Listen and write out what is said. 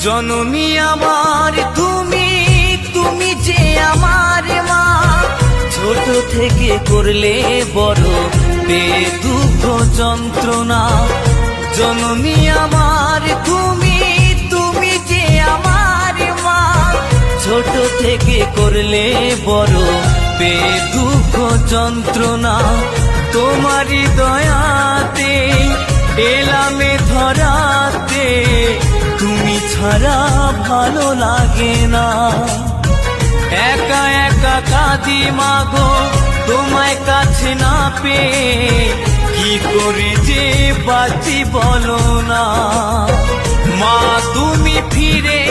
জননী আমার তুমি, তুমি যে আমার মা। ছোট থেকে করলে বড় দুঃখ যন্ত্রণা। জননী আমার তুমি, তুমি যে আমার মা। ছোট থেকে করলে বড় দুঃখ যন্ত্রণা। তোমারই দয়াতে এলামে ধরাতে, তুমি ছাড়া ভালো লাগে না। একা একা কাঁদি মাগো তোমায় কাছে না পেয়ে, কি করে যে বাঁচি বলো না। মা তুমি ফিরে